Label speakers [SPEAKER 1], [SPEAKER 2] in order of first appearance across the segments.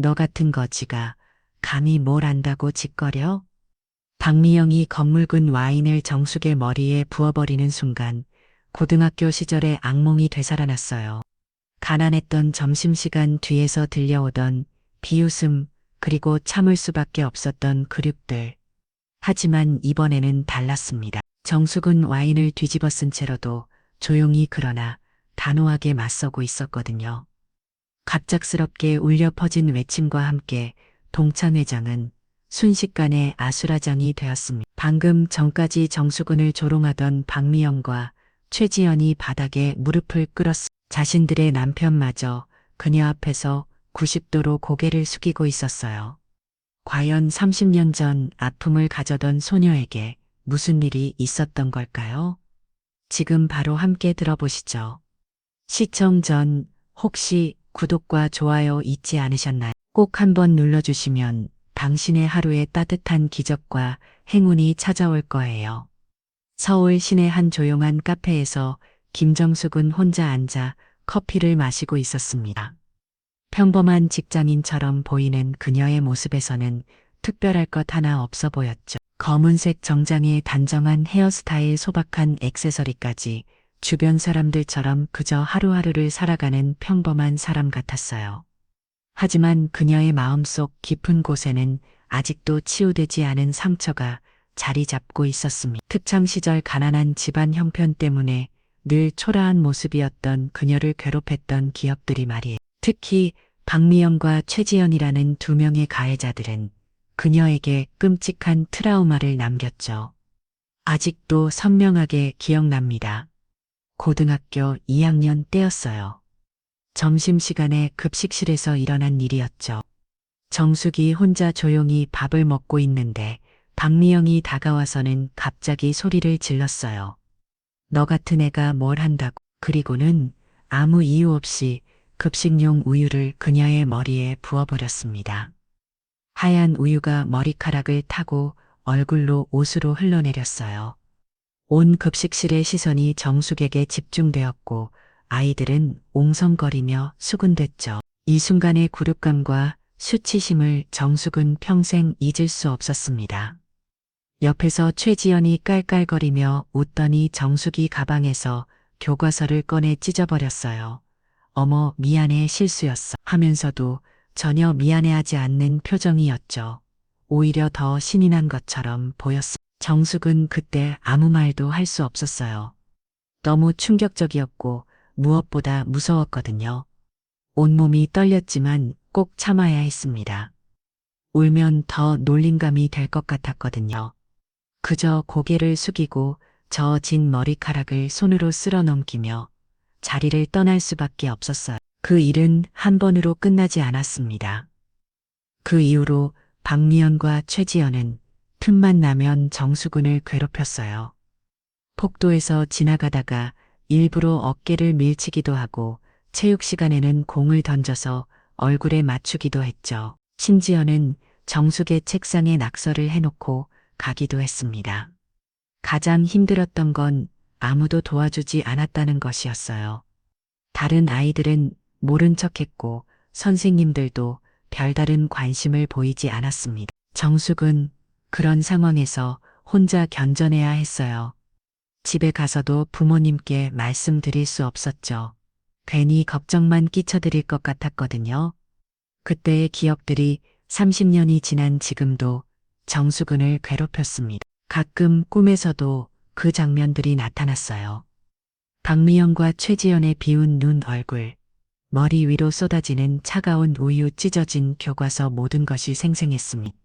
[SPEAKER 1] 너 같은 거지가 감히 뭘 안다고 짓거려? 박미영이 검붉은 와인을 정숙의 머리에 부어버리는 순간 고등학교 시절의 악몽이 되살아났어요. 가난했던 점심시간 뒤에서 들려오던 비웃음 그리고 참을 수밖에 없었던 그륙들. 하지만 이번에는 달랐습니다. 정숙은 와인을 뒤집어 쓴 채로도 조용히 그러나 단호하게 맞서고 있었거든요. 갑작스럽게 울려 퍼진 외침과 함께 동창회장은 순식간에 아수라장이 되었습니다. 방금 전까지 정수근을 조롱하던 박미영과 최지연이 바닥에 무릎을 꿇었습니다. 자신들의 남편마저 그녀 앞에서 90도로 고개를 숙이고 있었어요. 과연 30년 전 아픔을 가져던 소녀에게 무슨 일이 있었던 걸까요? 지금 바로 함께 들어보시죠. 시청 전 혹시 구독과 좋아요 잊지 않으셨나요? 꼭 한번 눌러주시면 당신의 하루에 따뜻한 기적과 행운이 찾아올 거예요. 서울 시내 한 조용한 카페에서 김정숙은 혼자 앉아 커피를 마시고 있었습니다. 평범한 직장인처럼 보이는 그녀의 모습에서는 특별할 것 하나 없어 보였죠. 검은색 정장에 단정한 헤어스타일, 소박한 액세서리까지 주변 사람들처럼 그저 하루하루를 살아가는 평범한 사람 같았어요. 하지만 그녀의 마음속 깊은 곳에는 아직도 치유되지 않은 상처가 자리 잡고 있었습니다. 특창 시절 가난한 집안 형편 때문에 늘 초라한 모습이었던 그녀를 괴롭혔던 기업들이 말이에요. 특히 박미영과 최지연이라는 두 명의 가해자들은 그녀에게 끔찍한 트라우마를 남겼죠. 아직도 선명하게 기억납니다. 고등학교 2학년 때였어요. 점심시간에 급식실에서 일어난 일이었죠. 정숙이 혼자 조용히 밥을 먹고 있는데 박미영이 다가와서는 갑자기 소리를 질렀어요. 너 같은 애가 뭘 한다고. 그리고는 아무 이유 없이 급식용 우유를 그녀의 머리에 부어버렸습니다. 하얀 우유가 머리카락을 타고 얼굴로 옷으로 흘러내렸어요. 온 급식실의 시선이 정숙에게 집중되었고 아이들은 옹성거리며 수군댔죠. 이 순간의 굴욕감과 수치심을 정숙은 평생 잊을 수 없었습니다. 옆에서 최지연이 깔깔거리며 웃더니 정숙이 가방에서 교과서를 꺼내 찢어버렸어요. 어머, 미안해, 실수였어 하면서도 전혀 미안해하지 않는 표정이었죠. 오히려 더 신이 난 것처럼 보였습니다. 정숙은 그때 아무 말도 할 수 없었어요. 너무 충격적이었고 무엇보다 무서웠거든요. 온몸이 떨렸지만 꼭 참아야 했습니다. 울면 더 놀림감이 될 것 같았거든요. 그저 고개를 숙이고 저어진 머리카락을 손으로 쓸어 넘기며 자리를 떠날 수밖에 없었어요. 그 일은 한 번으로 끝나지 않았습니다. 그 이후로 박미연과 최지연은 틈만 나면 정수근을 괴롭혔어요. 폭도에서 지나가다가 일부러 어깨를 밀치기도 하고 체육 시간에는 공을 던져서 얼굴에 맞추기도 했죠. 심지어는 정숙의 책상에 낙서를 해놓고 가기도 했습니다. 가장 힘들었던 건 아무도 도와주지 않았다는 것이었어요. 다른 아이들은 모른 척했고 선생님들도 별다른 관심을 보이지 않았습니다. 정숙은 그런 상황에서 혼자 견뎌내야 했어요. 집에 가서도 부모님께 말씀드릴 수 없었죠. 괜히 걱정만 끼쳐드릴 것 같았거든요. 그때의 기억들이 30년이 지난 지금도 정수근을 괴롭혔습니다. 가끔 꿈에서도 그 장면들이 나타났어요. 박미영과 최지연의 비운 눈, 얼굴, 머리 위로 쏟아지는 차가운 우유, 찢어진 교과서, 모든 것이 생생했습니다.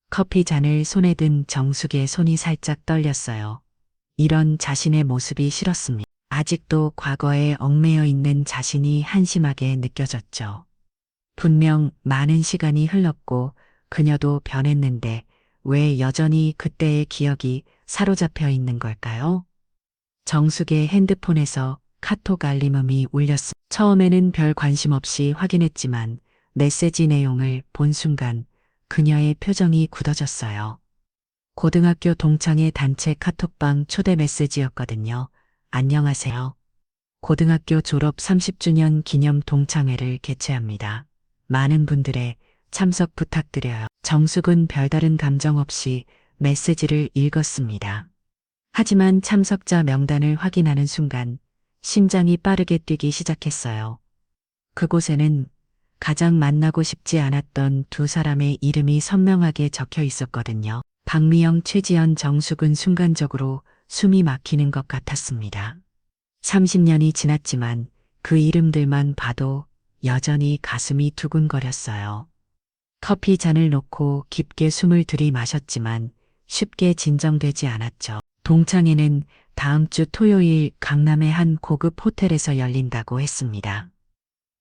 [SPEAKER 1] 커피 잔을 손에 든 정숙의 손이 살짝 떨렸어요. 이런 자신의 모습이 싫었습니다. 아직도 과거에 얽매여 있는 자신이 한심하게 느껴졌죠. 분명 많은 시간이 흘렀고 그녀도 변했는데 왜 여전히 그때의 기억이 사로잡혀 있는 걸까요? 정숙의 핸드폰에서 카톡 알림음이 울렸습니다. 처음에는 별 관심 없이 확인했지만 메시지 내용을 본 순간 그녀의 표정이 굳어졌어요. 고등학교 동창회 단체 카톡방 초대 메시지였거든요. 안녕하세요. 고등학교 졸업 30주년 기념 동창회를 개최합니다. 많은 분들의 참석 부탁드려요. 정숙은 별다른 감정 없이 메시지를 읽었습니다. 하지만 참석자 명단을 확인하는 순간 심장이 빠르게 뛰기 시작했어요. 그곳에는 가장 만나고 싶지 않았던 두 사람의 이름이 선명하게 적혀 있었거든요. 박미영, 최지연, 정숙은 순간적으로 숨이 막히는 것 같았습니다. 30년이 지났지만 그 이름들만 봐도 여전히 가슴이 두근거렸어요. 커피 잔을 놓고 깊게 숨을 들이마셨지만 쉽게 진정되지 않았죠. 동창회는 다음 주 토요일 강남의 한 고급 호텔에서 열린다고 했습니다.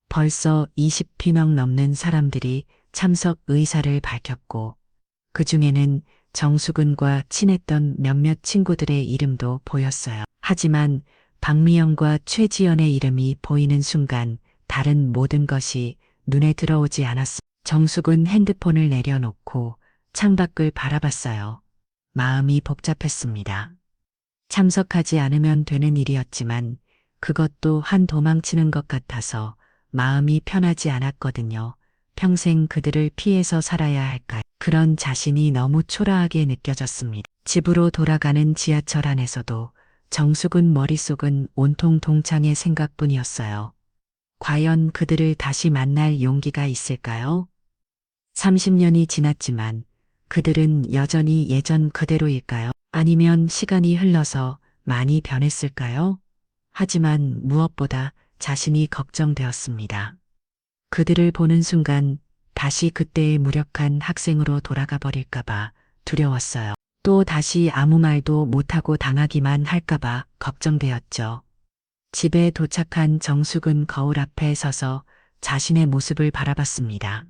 [SPEAKER 1] 벌써 20명 넘는 사람들이 참석 의사를 밝혔고 그 중에는 정수근과 친했던 몇몇 친구들의 이름도 보였어요. 하지만 박미영과 최지연의 이름이 보이는 순간 다른 모든 것이 눈에 들어오지 않았습니다. 정숙은 핸드폰을 내려놓고 창밖을 바라봤어요. 마음이 복잡했습니다. 참석하지 않으면 되는 일이었지만 그것도 한 도망치는 것 같아서 마음이 편하지 않았거든요. 평생 그들을 피해서 살아야 할까? 그런 자신이 너무 초라하게 느껴졌습니다. 집으로 돌아가는 지하철 안에서도 정숙은 머릿속은 온통 동창의 생각뿐이었어요. 과연 그들을 다시 만날 용기가 있을까요? 30년이 지났지만 그들은 여전히 예전 그대로일까요? 아니면 시간이 흘러서 많이 변했을까요? 하지만 무엇보다 자신이 걱정되었습니다. 그들을 보는 순간 다시 그때의 무력한 학생으로 돌아가 버릴까봐 두려웠어요. 또 다시 아무 말도 못하고 당하기만 할까봐 걱정되었죠. 집에 도착한 정숙은 거울 앞에 서서 자신의 모습을 바라봤습니다.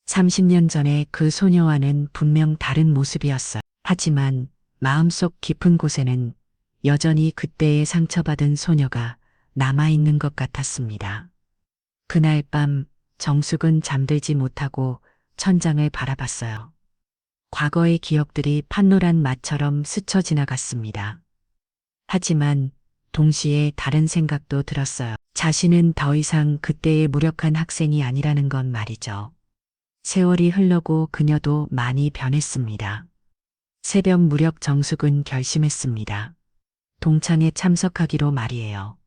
[SPEAKER 1] 30년 전에 그 소녀와는 분명 다른 모습이었어요. 하지만 마음속 깊은 곳에는 여전히 그때의 상처받은 소녀가 남아있는 것 같았습니다. 그날 밤 정숙은 잠들지 못하고 천장을 바라봤어요. 과거의 기억들이 판노란 맛처럼 스쳐 지나갔습니다. 하지만 동시에 다른 생각도 들었어요. 자신은 더 이상 그때의 무력한 학생이 아니라는 건 말이죠. 세월이 흘러고 그녀도 많이 변했습니다. 새벽 무렵 정숙은 결심했습니다. 동창에 참석하기로 말이에요.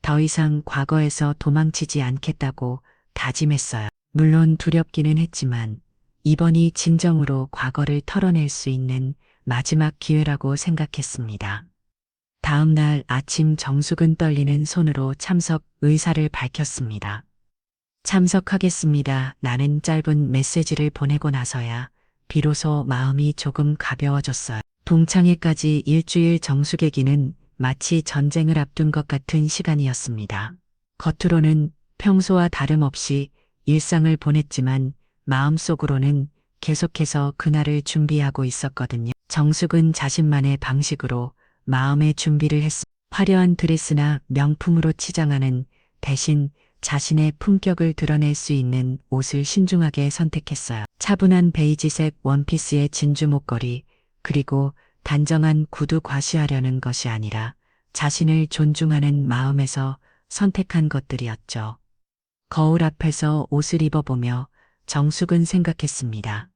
[SPEAKER 1] 더 이상 과거에서 도망치지 않겠다고 다짐했어요. 물론 두렵기는 했지만 이번이 진정으로 과거를 털어낼 수 있는 마지막 기회라고 생각했습니다. 다음 날 아침 정숙은 떨리는 손으로 참석 의사를 밝혔습니다. 참석하겠습니다. 나는 짧은 메시지를 보내고 나서야 비로소 마음이 조금 가벼워졌어요. 동창회까지 일주일 정숙에게는 마치 전쟁을 앞둔 것 같은 시간이었습니다. 겉으로는 평소와 다름없이 일상을 보냈지만 마음속으로는 계속해서 그날을 준비하고 있었거든요. 정숙은 자신만의 방식으로 마음의 준비를 했습니다. 화려한 드레스나 명품으로 치장하는 대신 자신의 품격을 드러낼 수 있는 옷을 신중하게 선택했어요. 차분한 베이지색 원피스의 진주 목걸이, 그리고 단정한 구두 과시하려는 것이 아니라 자신을 존중하는 마음에서 선택한 것들이었죠. 거울 앞에서 옷을 입어보며 정숙은 생각했습니다.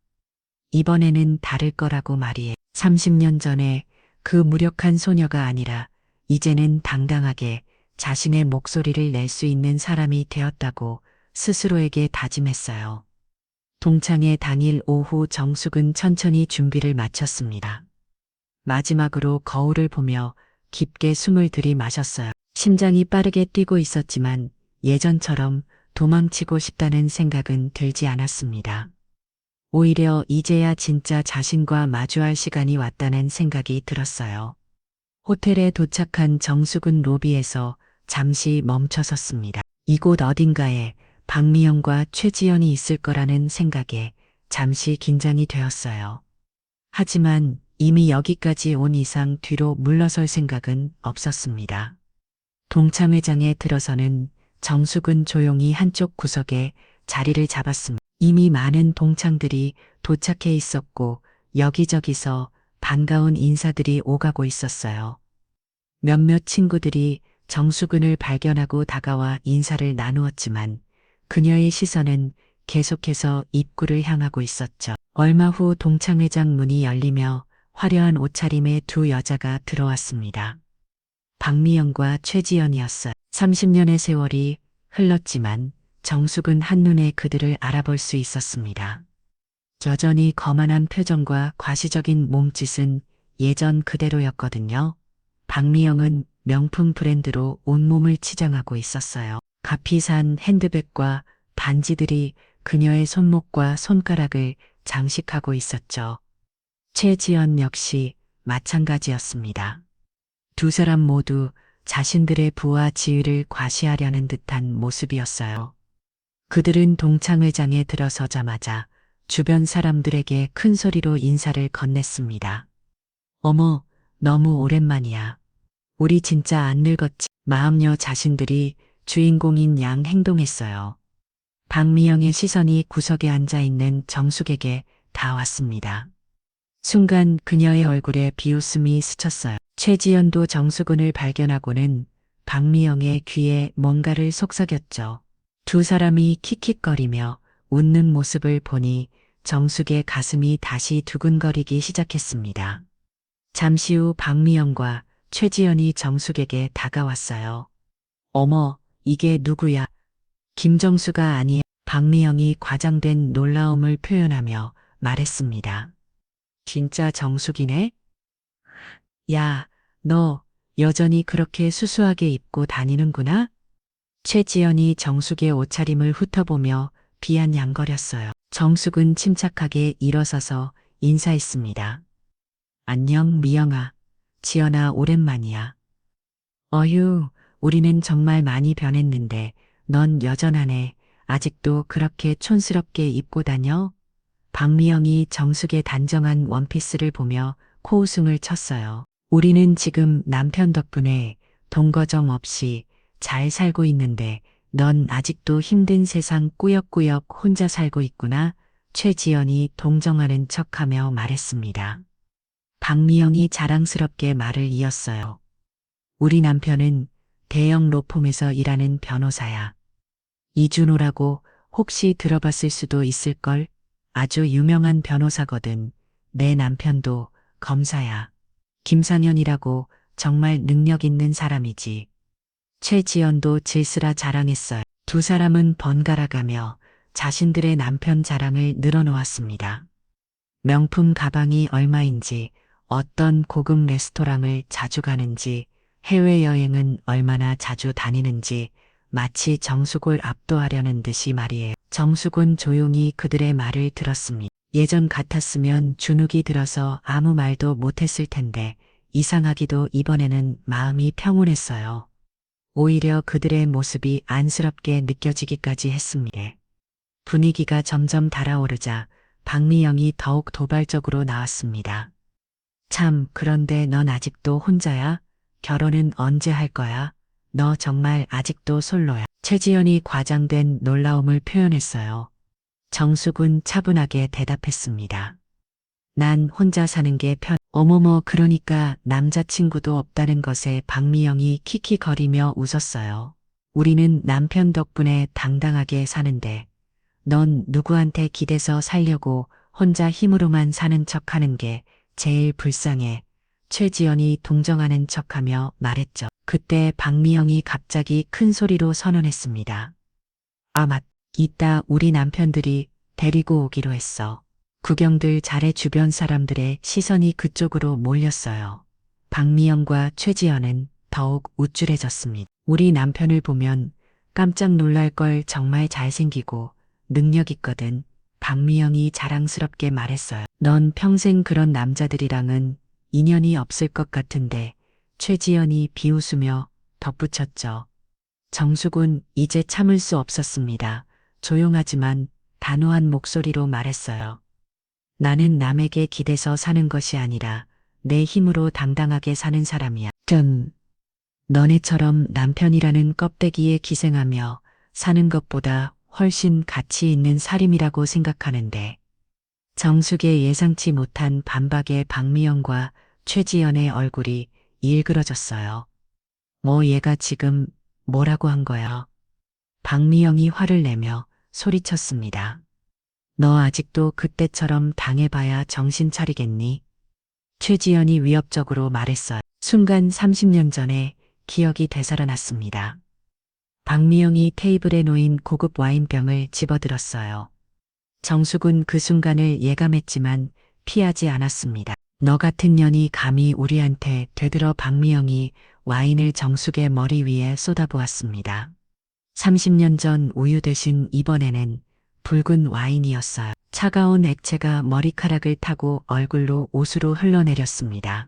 [SPEAKER 1] 이번에는 다를 거라고 말이에요. 30년 전에 그 무력한 소녀가 아니라 이제는 당당하게 자신의 목소리를 낼 수 있는 사람이 되었다고 스스로에게 다짐했어요. 동창회 당일 오후 정숙은 천천히 준비를 마쳤습니다. 마지막으로 거울을 보며 깊게 숨을 들이마셨어요. 심장이 빠르게 뛰고 있었지만 예전처럼 도망치고 싶다는 생각은 들지 않았습니다. 오히려 이제야 진짜 자신과 마주할 시간이 왔다는 생각이 들었어요. 호텔에 도착한 정숙은 로비에서 잠시 멈춰섰습니다. 이곳 어딘가에 박미영과 최지연이 있을 거라는 생각에 잠시 긴장이 되었어요. 하지만 이미 여기까지 온 이상 뒤로 물러설 생각은 없었습니다. 동창회장에 들어서는 정숙은 조용히 한쪽 구석에 자리를 잡았습니다. 이미 많은 동창들이 도착해 있었고 여기저기서 반가운 인사들이 오가고 있었어요. 몇몇 친구들이 정숙은을 발견하고 다가와 인사를 나누었지만 그녀의 시선은 계속해서 입구를 향하고 있었죠. 얼마 후 동창회장 문이 열리며 화려한 옷차림의 두 여자가 들어왔습니다. 박미영과 최지연이었어요. 30년의 세월이 흘렀지만 정숙은 한눈에 그들을 알아볼 수 있었습니다. 여전히 거만한 표정과 과시적인 몸짓은 예전 그대로였거든요. 박미영은 명품 브랜드로 온몸을 치장하고 있었어요. 값이 산 핸드백과 반지들이 그녀의 손목과 손가락을 장식하고 있었죠. 최지연 역시 마찬가지였습니다. 두 사람 모두 자신들의 부와 지위를 과시하려는 듯한 모습이었어요. 그들은 동창회장에 들어서자마자 주변 사람들에게 큰 소리로 인사를 건넸습니다. 어머, 너무 오랜만이야. 우리 진짜 안 늙었지. 마음여 자신들이 주인공인 양 행동했어요. 박미영의 시선이 구석에 앉아 있는 정숙에게 닿았습니다. 순간 그녀의 얼굴에 비웃음이 스쳤어요. 최지연도 정수근을 발견하고는 박미영의 귀에 뭔가를 속삭였죠. 두 사람이 킥킥거리며 웃는 모습을 보니 정숙의 가슴이 다시 두근거리기 시작했습니다. 잠시 후 박미영과 최지연이 정숙에게 다가왔어요. 어머, 이게 누구야? 김정수가 아니야. 박미영이 과장된 놀라움을 표현하며 말했습니다. 진짜 정숙이네? 야, 너 여전히 그렇게 수수하게 입고 다니는구나? 최지연이 정숙의 옷차림을 훑어보며 비아냥거렸어요. 정숙은 침착하게 일어서서 인사했습니다. 안녕, 미영아. 지연아, 오랜만이야. 어휴, 우리는 정말 많이 변했는데 넌 여전하네. 아직도 그렇게 촌스럽게 입고 다녀? 박미영이 정숙의 단정한 원피스를 보며 코웃음을 쳤어요. 우리는 지금 남편 덕분에 동거정 없이 잘 살고 있는데 넌 아직도 힘든 세상 꾸역꾸역 혼자 살고 있구나. 최지연이 동정하는 척하며 말했습니다. 박미영이 자랑스럽게 말을 이었어요. 우리 남편은 대형 로펌에서 일하는 변호사야. 이준호라고 혹시 들어봤을 수도 있을걸? 아주 유명한 변호사거든. 내 남편도 검사야. 김상현이라고 정말 능력 있는 사람이지. 최지연도 질스라 자랑했어요. 두 사람은 번갈아가며 자신들의 남편 자랑을 늘어놓았습니다. 명품 가방이 얼마인지, 어떤 고급 레스토랑을 자주 가는지, 해외여행은 얼마나 자주 다니는지, 마치 정숙을 압도하려는 듯이 말이에요. 정숙은 조용히 그들의 말을 들었습니다. 예전 같았으면 주눅이 들어서 아무 말도 못했을 텐데 이상하기도 이번에는 마음이 평온했어요. 오히려 그들의 모습이 안쓰럽게 느껴지기까지 했습니다. 분위기가 점점 달아오르자 박미영이 더욱 도발적으로 나왔습니다. 참, 그런데 넌 아직도 혼자야? 결혼은 언제 할 거야? 너 정말 아직도 솔로야. 최지연이 과장된 놀라움을 표현했어요. 정숙은 차분하게 대답했습니다. 난 혼자 사는 게 어머머, 그러니까 남자친구도 없다는 것에 박미영이 키키거리며 웃었어요. 우리는 남편 덕분에 당당하게 사는데 넌 누구한테 기대서 살려고 혼자 힘으로만 사는 척하는 게 제일 불쌍해. 최지연이 동정하는 척하며 말했죠. 그때 박미영이 갑자기 큰 소리로 선언했습니다. 아, 이따 우리 남편들이 데리고 오기로 했어. 구경들 잘해. 주변 사람들의 시선이 그쪽으로 몰렸어요. 박미영과 최지연은 더욱 우쭐해졌습니다. 우리 남편을 보면 깜짝 놀랄 걸. 정말 잘생기고 능력 있거든. 박미영이 자랑스럽게 말했어요. 넌 평생 그런 남자들이랑은 인연이 없을 것 같은데. 최지연이 비웃으며 덧붙였죠. 정숙은 이제 참을 수 없었습니다. 조용하지만 단호한 목소리로 말했어요. 나는 남에게 기대서 사는 것이 아니라 내 힘으로 당당하게 사는 사람이야. 너네처럼 남편이라는 껍데기에 기생하며 사는 것보다 훨씬 가치 있는 살림이라고 생각하는데. 정숙의 예상치 못한 반박에 박미영과 최지연의 얼굴이 일그러졌어요. 뭐 얘가 지금 뭐라고 한 거야? 박미영이 화를 내며 소리쳤습니다. 너 아직도 그때처럼 당해봐야 정신 차리겠니? 최지연이 위협적으로 말했어요. 순간 30년 전에 기억이 되살아났습니다. 박미영이 테이블에 놓인 고급 와인병을 집어들었어요. 정숙은 그 순간을 예감했지만 피하지 않았습니다. 너 같은 년이 감히 우리한테 되들어. 박미영이 와인을 정숙의 머리 위에 쏟아부었습니다. 30년 전 우유 대신 이번에는 붉은 와인이었어요. 차가운 액체가 머리카락을 타고 얼굴로 옷으로 흘러내렸습니다.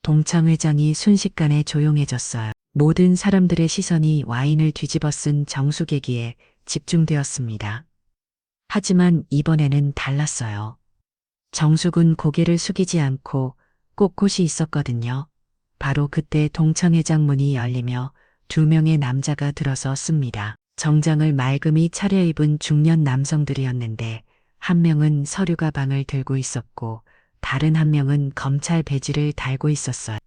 [SPEAKER 1] 동창 회장이 순식간에 조용해졌어요. 모든 사람들의 시선이 와인을 뒤집어 쓴 정숙에게 집중되었습니다. 하지만 이번에는 달랐어요. 정숙은 고개를 숙이지 않고 꼿꼿이 있었거든요. 바로 그때 동창회장 문이 열리며 2명의 남자가 들어섰습니다. 정장을 맑음이 차려입은 중년 남성들이었는데 한 명은 서류 가방을 들고 있었고 다른 한 명은 검찰 배지를 달고 있었어요.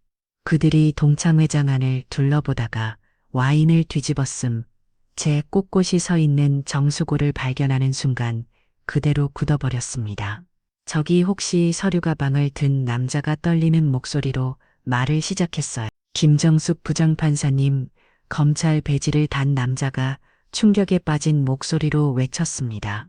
[SPEAKER 1] 그들이 동창회장 안을 둘러보다가 와인을 뒤집었음. 제 꼿꼿이 서 있는 정수고를 발견하는 순간 그대로 굳어버렸습니다. 저기 혹시 서류 가방을 든 남자가 떨리는 목소리로 말을 시작했어요. 김정숙 부장판사님, 검찰 배지를 단 남자가 충격에 빠진 목소리로 외쳤습니다.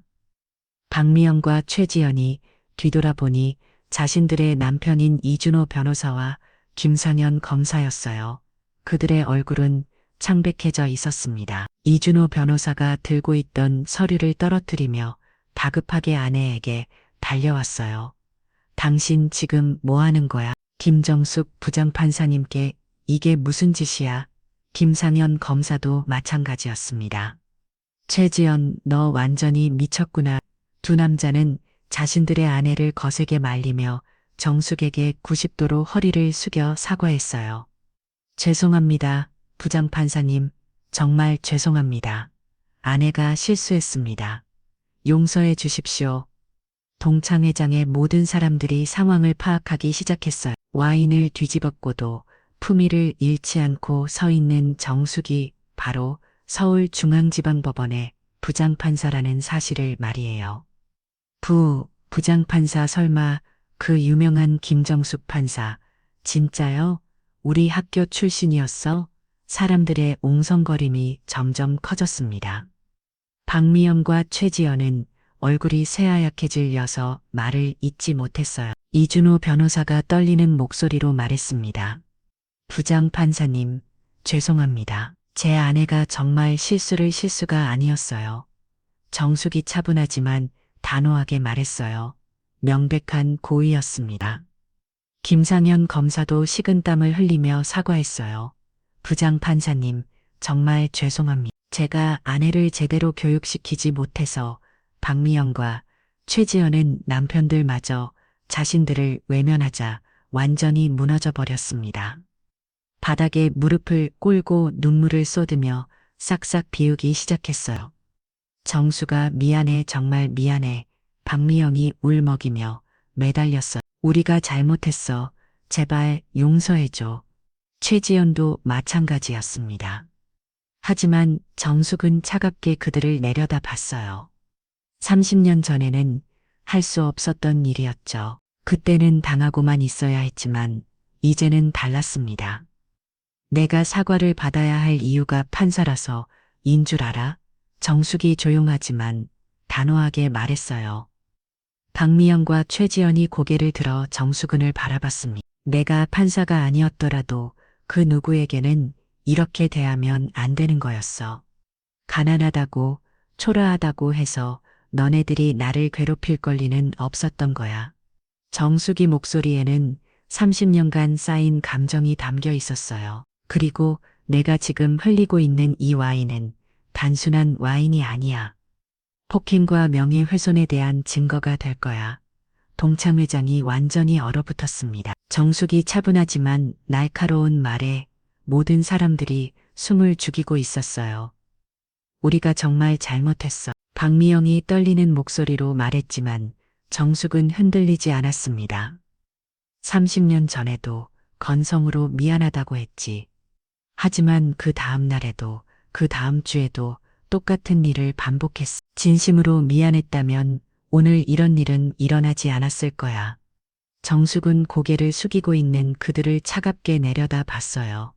[SPEAKER 1] 박미영과 최지연이 뒤돌아보니 자신들의 남편인 이준호 변호사와 김상현 검사였어요. 그들의 얼굴은 창백해져 있었습니다. 이준호 변호사가 들고 있던 서류를 떨어뜨리며 다급하게 아내에게 달려왔어요. 당신 지금 뭐 하는 거야? 김정숙 부장판사님께 이게 무슨 짓이야? 김상현 검사도 마찬가지였습니다. 최지연, 너 완전히 미쳤구나. 두 남자는 자신들의 아내를 거세게 말리며 정숙에게 90도로 허리를 숙여 사과했어요. 죄송합니다, 부장판사님. 정말 죄송합니다. 아내가 실수했습니다. 용서해 주십시오. 동창회장의 모든 사람들이 상황을 파악하기 시작했어요. 와인을 뒤집었고도 품위를 잃지 않고 서 있는 정숙이 바로 서울중앙지방법원의 부장판사라는 사실을 말이에요. 부장판사 설마 그 유명한 김정숙 판사, 진짜요? 우리 학교 출신이었어? 사람들의 옹성거림이 점점 커졌습니다. 박미영과 최지연은 얼굴이 새하얗게 질려서 말을 잇지 못했어요. 이준호 변호사가 떨리는 목소리로 말했습니다. 부장판사님, 죄송합니다. 제 아내가 정말 실수가 아니었어요. 정숙이 차분하지만 단호하게 말했어요. 명백한 고의였습니다. 김상현 검사도 식은땀을 흘리며 사과했어요. 부장판사님, 정말 죄송합니다. 제가 아내를 제대로 교육시키지 못해서 박미영과 최지연은 남편들마저 자신들을 외면하자 완전히 무너져 버렸습니다. 바닥에 무릎을 꿇고 눈물을 쏟으며 싹싹 비우기 시작했어요. 정수가 미안해, 정말 미안해. 박미영이 울먹이며 매달렸어. 우리가 잘못했어. 제발 용서해줘. 최지연도 마찬가지였습니다. 하지만 정숙은 차갑게 그들을 내려다 봤어요. 30년 전에는 할 수 없었던 일이었죠. 그때는 당하고만 있어야 했지만 이제는 달랐습니다. 내가 사과를 받아야 할 이유가 판사라서 인 줄 알아? 정숙이 조용하지만 단호하게 말했어요. 박미영과 최지연이 고개를 들어 정수근을 바라봤습니다. 내가 판사가 아니었더라도 그 누구에게는 이렇게 대하면 안 되는 거였어. 가난하다고, 초라하다고 해서 너네들이 나를 괴롭힐 권리는 없었던 거야. 정숙이 목소리에는 30년간 쌓인 감정이 담겨 있었어요. 그리고 내가 지금 흘리고 있는 이 와인은 단순한 와인이 아니야. 폭행과 명예훼손에 대한 증거가 될 거야. 동창 회장이 완전히 얼어붙었습니다. 정숙이 차분하지만 날카로운 말에 모든 사람들이 숨을 죽이고 있었어요. 우리가 정말 잘못했어. 박미영이 떨리는 목소리로 말했지만 정숙은 흔들리지 않았습니다. 30년 전에도 건성으로 미안하다고 했지. 하지만 그 다음 날에도 그 다음 주에도 똑같은 일을 반복했어. 진심으로 미안했다면 오늘 이런 일은 일어나지 않았을 거야. 정숙은 고개를 숙이고 있는 그들을 차갑게 내려다 봤어요.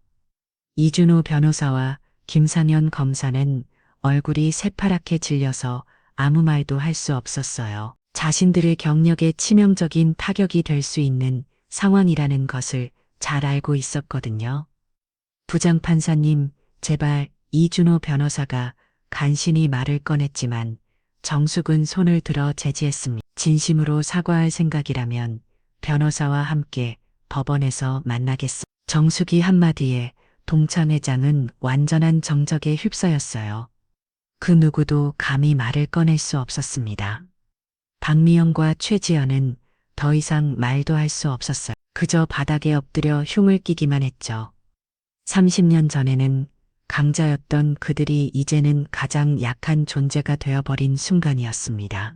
[SPEAKER 1] 이준호 변호사와 김상현 검사는 얼굴이 새파랗게 질려서 아무 말도 할 수 없었어요. 자신들의 경력에 치명적인 타격이 될 수 있는 상황이라는 것을 잘 알고 있었거든요. 부장판사님, 제발. 이준호 변호사가 간신히 말을 꺼냈지만 정숙은 손을 들어 제지했습니다. 진심으로 사과할 생각이라면 변호사와 함께 법원에서 만나겠습니다. 정숙이 한마디에 동창 회장은 완전한 정적에 휩싸였어요. 그 누구도 감히 말을 꺼낼 수 없었습니다. 박미영과 최지연은 더 이상 말도 할 수 없었어요. 그저 바닥에 엎드려 흉을 끼기만 했죠. 30년 전에는 강자였던 그들이 이제는 가장 약한 존재가 되어버린 순간이었습니다.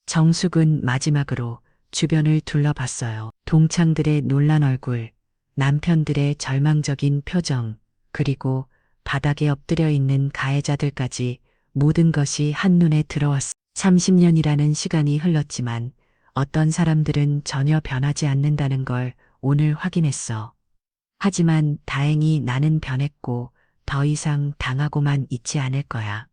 [SPEAKER 1] 정숙은 마지막으로 주변을 둘러봤어요. 동창들의 놀란 얼굴, 남편들의 절망적인 표정, 그리고 바닥에 엎드려 있는 가해자들까지 모든 것이 한눈에 들어왔어. 30년이라는 시간이 흘렀지만 어떤 사람들은 전혀 변하지 않는다는 걸 오늘 확인했어. 하지만 다행히 나는 변했고 더 이상 당하고만 있지 않을 거야.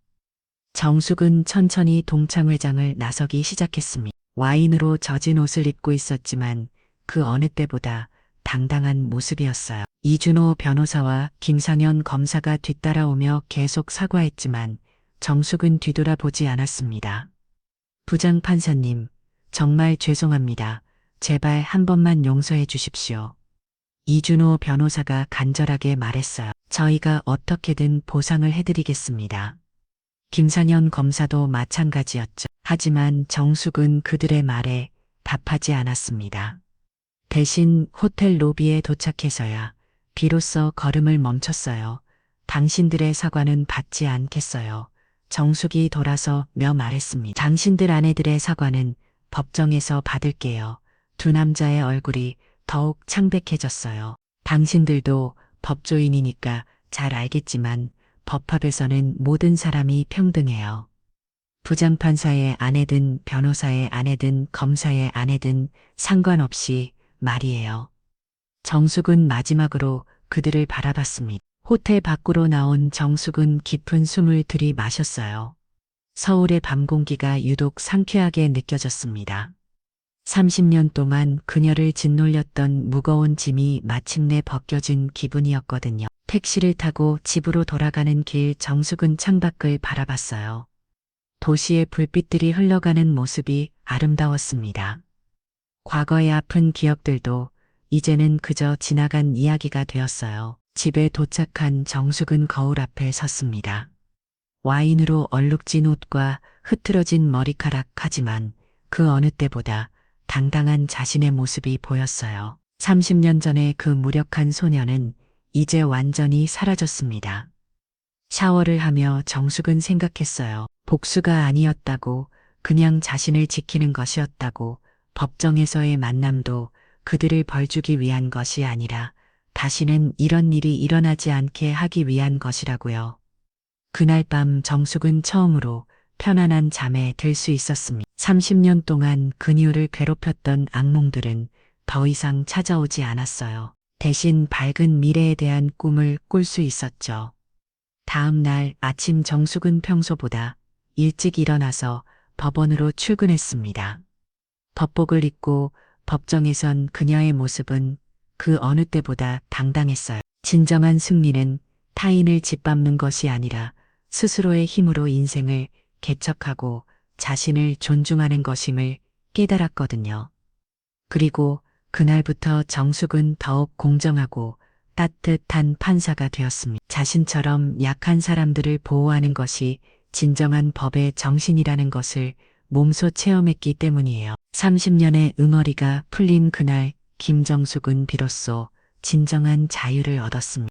[SPEAKER 1] 정숙은 천천히 동창회장을 나서기 시작했습니다. 와인으로 젖은 옷을 입고 있었지만 그 어느 때보다 당당한 모습이었어요. 이준호 변호사와 김상현 검사가 뒤따라오며 계속 사과했지만 정숙은 뒤돌아보지 않았습니다. 부장판사님, 정말 죄송합니다. 제발 한 번만 용서해 주십시오. 이준호 변호사가 간절하게 말했어요. 저희가 어떻게든 보상을 해드리겠습니다. 김상현 검사도 마찬가지였죠. 하지만 정숙은 그들의 말에 답하지 않았습니다. 대신 호텔 로비에 도착해서야 비로소 걸음을 멈췄어요. 당신들의 사과는 받지 않겠어요. 정숙이 돌아서며 말했습니다. 당신들 아내들의 사과는 법정에서 받을게요. 두 남자의 얼굴이 더욱 창백해졌어요. 당신들도 법조인이니까 잘 알겠지만 법합에서는 모든 사람이 평등해요. 부장판사의 아내든 변호사의 아내든 검사의 아내든 상관없이 말이에요. 정숙은 마지막으로 그들을 바라봤습니다. 호텔 밖으로 나온 정숙은 깊은 숨을 들이마셨어요. 서울의 밤 공기가 유독 상쾌하게 느껴졌습니다. 30년 동안 그녀를 짓눌렸던 무거운 짐이 마침내 벗겨진 기분이었거든요. 택시를 타고 집으로 돌아가는 길 정숙은 창밖을 바라봤어요. 도시의 불빛들이 흘러가는 모습이 아름다웠습니다. 과거의 아픈 기억들도 이제는 그저 지나간 이야기가 되었어요. 집에 도착한 정숙은 거울 앞에 섰습니다. 와인으로 얼룩진 옷과 흐트러진 머리카락 하지만 그 어느 때보다 당당한 자신의 모습이 보였어요. 30년 전의 그 무력한 소녀는 이제 완전히 사라졌습니다. 샤워를 하며 정숙은 생각했어요. 복수가 아니었다고, 그냥 자신을 지키는 것이었다고, 법정에서의 만남도 그들을 벌주기 위한 것이 아니라 다시는 이런 일이 일어나지 않게 하기 위한 것이라고요. 그날 밤 정숙은 처음으로 편안한 잠에 들 수 있었습니다. 30년 동안 그녀를 괴롭혔던 악몽들은 더 이상 찾아오지 않았어요. 대신 밝은 미래에 대한 꿈을 꿀 수 있었죠. 다음 날 아침 정숙은 평소보다 일찍 일어나서 법원으로 출근했습니다. 법복을 입고 법정에 선 그녀의 모습은 그 어느 때보다 당당했어요. 진정한 승리는 타인을 짓밟는 것이 아니라 스스로의 힘으로 인생을 개척하고 자신을 존중하는 것임을 깨달았거든요. 그리고 그날부터 정숙은 더욱 공정하고 따뜻한 판사가 되었습니다. 자신처럼 약한 사람들을 보호하는 것이 진정한 법의 정신이라는 것을 몸소 체험했기 때문이에요. 30년의 응어리가 풀린 그날 김정숙은 비로소 진정한 자유를 얻었습니다.